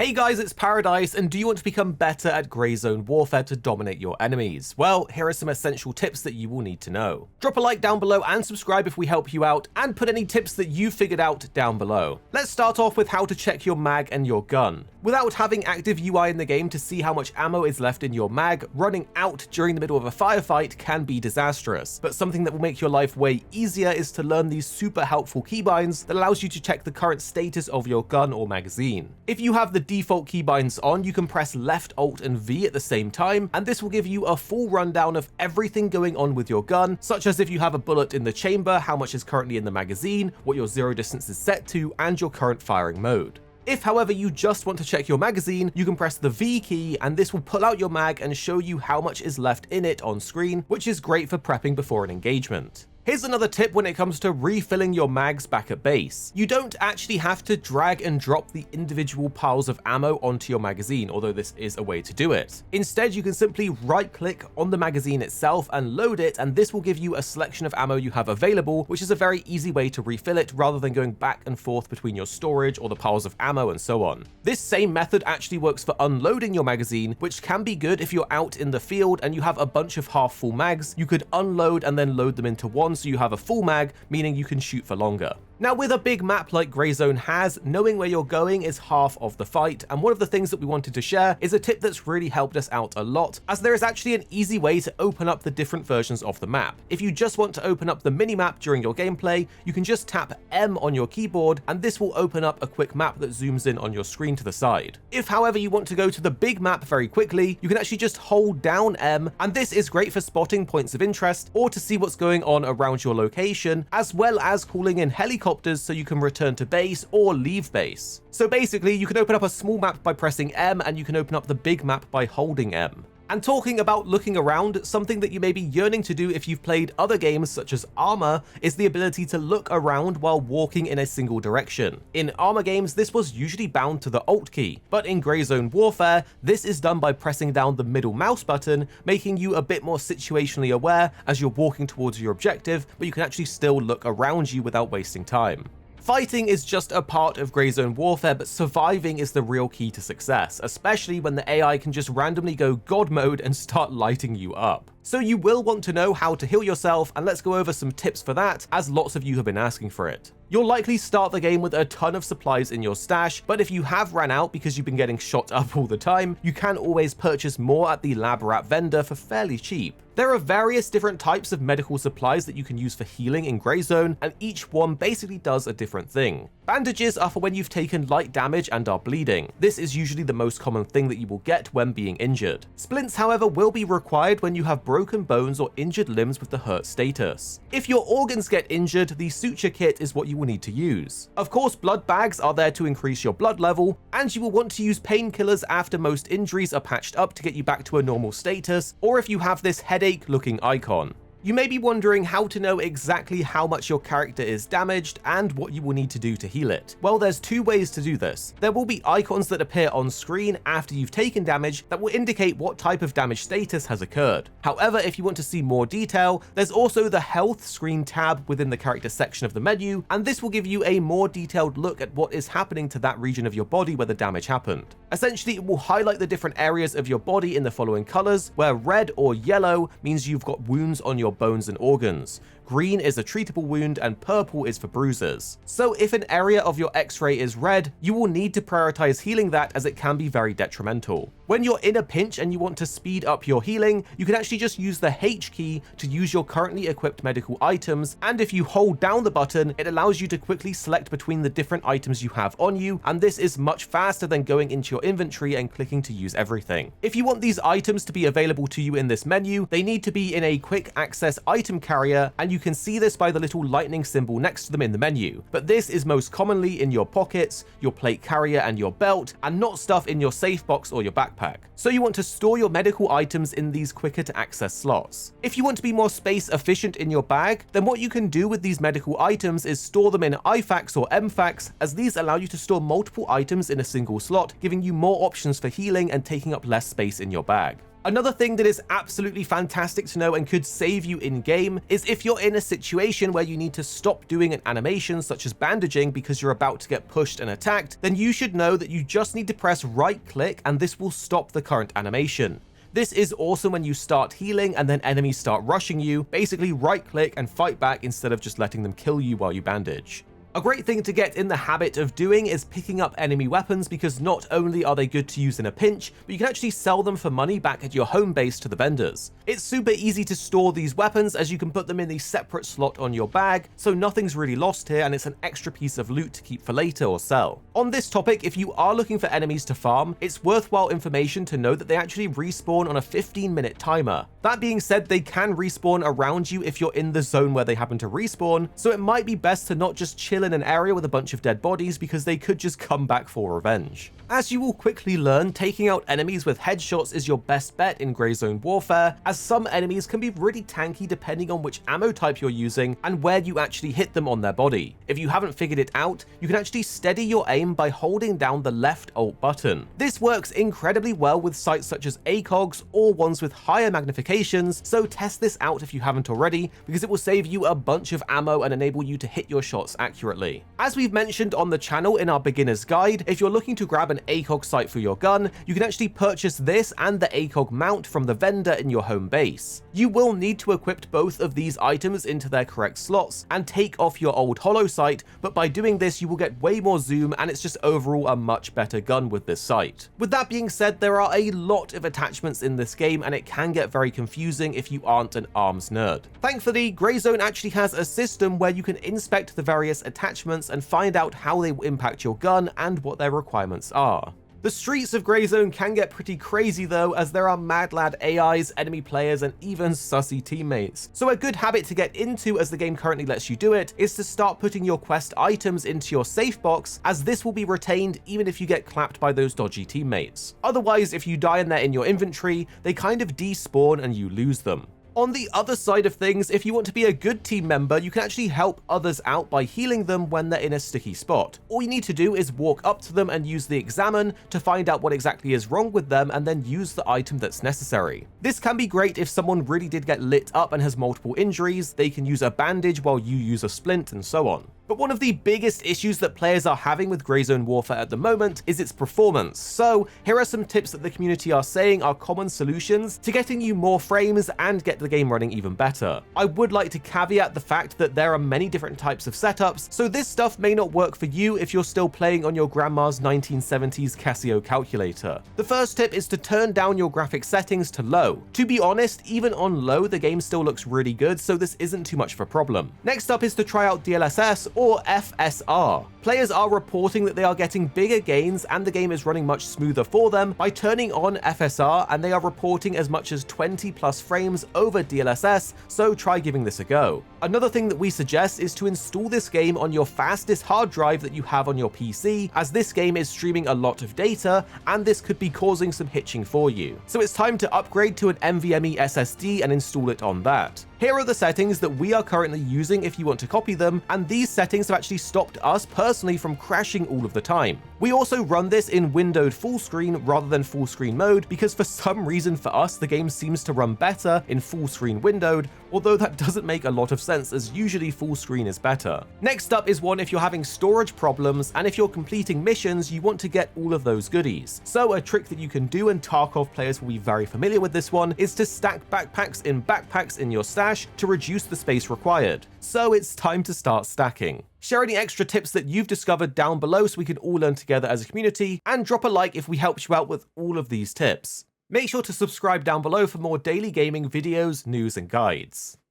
Hey guys, it's Paradise, and do you want to become better at grey zone warfare to dominate your enemies? Well, here are some essential tips that you will need to know. Drop a like down below and subscribe if we help you out, and put any tips that you figured out down below. Let's start off with how to check your mag and your gun. Without having active UI in the game to see how much ammo is left in your mag, running out during the middle of a firefight can be disastrous, but something that will make your life way easier is to learn these super helpful keybinds that allows you to check the current status of your gun or magazine. If you have the default keybinds on, you can press left, alt and V at the same time, and this will give you a full rundown of everything going on with your gun, such as if you have a bullet in the chamber, how much is currently in the magazine, what your zero distance is set to, and your current firing mode. If, however, you just want to check your magazine, you can press the V key and this will pull out your mag and show you how much is left in it on screen, which is great for prepping before an engagement. Here's another tip when it comes to refilling your mags back at base. You don't actually have to drag and drop the individual piles of ammo onto your magazine, although this is a way to do it. Instead, you can simply right-click on the magazine itself and load it, and this will give you a selection of ammo you have available, which is a very easy way to refill it rather than going back and forth between your storage or the piles of ammo and so on. This same method actually works for unloading your magazine, which can be good if you're out in the field and you have a bunch of half-full mags. You could unload and then load them into one so you have a full mag, meaning you can shoot for longer. Now, with a big map like Grey Zone has, knowing where you're going is half of the fight, and one of the things that we wanted to share is a tip that's really helped us out a lot, as there is actually an easy way to open up the different versions of the map. If you just want to open up the minimap during your gameplay, you can just tap M on your keyboard, and this will open up a quick map that zooms in on your screen to the side. If, however, you want to go to the big map very quickly, you can actually just hold down M, and this is great for spotting points of interest or to see what's going on around your location, as well as calling in helicopters so you can return to base or leave base. So basically, you can open up a small map by pressing M, and you can open up the big map by holding M. And talking about looking around, something that you may be yearning to do if you've played other games such as Arma is the ability to look around while walking in a single direction. In Arma games, this was usually bound to the Alt key, but in Grey Zone Warfare, this is done by pressing down the middle mouse button, making you a bit more situationally aware as you're walking towards your objective, but you can actually still look around you without wasting time. Fighting is just a part of Grey Zone Warfare, but surviving is the real key to success, especially when the AI can just randomly go God mode and start lighting you up. So you will want to know how to heal yourself, and let's go over some tips for that, as lots of you have been asking for it. You'll likely start the game with a ton of supplies in your stash, but if you have ran out because you've been getting shot up all the time, you can always purchase more at the lab rat vendor for fairly cheap. There are various different types of medical supplies that you can use for healing in Grey Zone, and each one basically does a different thing. Bandages are for when you've taken light damage and are bleeding. This is usually the most common thing that you will get when being injured. Splints, however, will be required when you have broken bones or injured limbs with the hurt status. If your organs get injured, the suture kit is what you will need to use. Of course, blood bags are there to increase your blood level, and you will want to use painkillers after most injuries are patched up to get you back to a normal status, or if you have this headache looking icon. You may be wondering how to know exactly how much your character is damaged and what you will need to do to heal it. Well, there's two ways to do this. There will be icons that appear on screen after you've taken damage that will indicate what type of damage status has occurred. However, if you want to see more detail, there's also the health screen tab within the character section of the menu, and this will give you a more detailed look at what is happening to that region of your body where the damage happened. Essentially, it will highlight the different areas of your body in the following colors, where red or yellow means you've got wounds on your bones and organs. Green is a treatable wound, and purple is for bruises. So if an area of your x-ray is red, you will need to prioritize healing that, as it can be very detrimental. When you're in a pinch and you want to speed up your healing, you can actually just use the H key to use your currently equipped medical items, and if you hold down the button, it allows you to quickly select between the different items you have on you, and this is much faster than going into your inventory and clicking to use everything. If you want these items to be available to you in this menu, they need to be in a quick access item carrier, and you can see this by the little lightning symbol next to them in the menu, but this is most commonly in your pockets, your plate carrier and your belt, and not stuff in your safe box or your backpack. So you want to store your medical items in these quicker to access slots. If you want to be more space efficient in your bag, then what you can do with these medical items is store them in IFAKs or MFAKs, as these allow you to store multiple items in a single slot, giving you more options for healing and taking up less space in your bag. Another thing that is absolutely fantastic to know and could save you in-game is if you're in a situation where you need to stop doing an animation such as bandaging because you're about to get pushed and attacked, then you should know that you just need to press right-click and this will stop the current animation. This is awesome when you start healing and then enemies start rushing you. Basically right-click and fight back instead of just letting them kill you while you bandage. A great thing to get in the habit of doing is picking up enemy weapons, because not only are they good to use in a pinch, but you can actually sell them for money back at your home base to the vendors. It's super easy to store these weapons as you can put them in a separate slot on your bag, so nothing's really lost here and it's an extra piece of loot to keep for later or sell. On this topic, if you are looking for enemies to farm, it's worthwhile information to know that they actually respawn on a 15-minute timer. That being said, they can respawn around you if you're in the zone where they happen to respawn, so it might be best to not just chill in an area with a bunch of dead bodies because they could just come back for revenge. As you will quickly learn, taking out enemies with headshots is your best bet in Grey Zone Warfare, as some enemies can be really tanky depending on which ammo type you're using and where you actually hit them on their body. If you haven't figured it out, you can actually steady your aim by holding down the left alt button. This works incredibly well with sights such as ACOGs or ones with higher magnifications, so test this out if you haven't already, because it will save you a bunch of ammo and enable you to hit your shots accurately. As we've mentioned on the channel in our beginner's guide, if you're looking to grab an ACOG sight for your gun, you can actually purchase this and the ACOG mount from the vendor in your home base. You will need to equip both of these items into their correct slots and take off your old holo sight, but by doing this you will get way more zoom and it's just overall a much better gun with this sight. With that being said, there are a lot of attachments in this game and it can get very confusing if you aren't an arms nerd. Thankfully, Grey Zone actually has a system where you can inspect the various attachments and find out how they will impact your gun and what their requirements are. The streets of Grey Zone can get pretty crazy though, as there are mad lad AIs, enemy players, and even sussy teammates. So a good habit to get into, as the game currently lets you do it, is to start putting your quest items into your safe box, as this will be retained even if you get clapped by those dodgy teammates. Otherwise, if you die and they're in your inventory, they kind of despawn and you lose them. On the other side of things, if you want to be a good team member, you can actually help others out by healing them when they're in a sticky spot. All you need to do is walk up to them and use the examine to find out what exactly is wrong with them and then use the item that's necessary. This can be great if someone really did get lit up and has multiple injuries. They can use a bandage while you use a splint and so on. But one of the biggest issues that players are having with Grey Zone Warfare at the moment is its performance. So here are some tips that the community are saying are common solutions to getting you more frames and get the game running even better. I would like to caveat the fact that there are many different types of setups, so this stuff may not work for you if you're still playing on your grandma's 1970s Casio calculator. The first tip is to turn down your graphics settings to low. To be honest, even on low, the game still looks really good, so this isn't too much of a problem. Next up is to try out DLSS or FSR. Players are reporting that they are getting bigger gains and the game is running much smoother for them by turning on FSR, and they are reporting as much as 20 plus frames over DLSS, so try giving this a go. Another thing that we suggest is to install this game on your fastest hard drive that you have on your PC, as this game is streaming a lot of data and this could be causing some hitching for you. So it's time to upgrade to an NVMe SSD and install it on that. Here are the settings that we are currently using if you want to copy them, and these settings have actually stopped us personally from crashing all of the time. We also run this in windowed full screen rather than full screen mode, because for some reason for us the game seems to run better in full screen windowed, although that doesn't make a lot of sense as usually full screen is better. Next up is one if you're having storage problems and if you're completing missions you want to get all of those goodies. So a trick that you can do, and Tarkov players will be very familiar with this one, is to stack backpacks in your stash to reduce the space required. So it's time to start stacking. Share any extra tips that you've discovered down below so we can all learn together as a community, and drop a like if we helped you out with all of these tips. Make sure to subscribe down below for more daily gaming videos, news, and guides.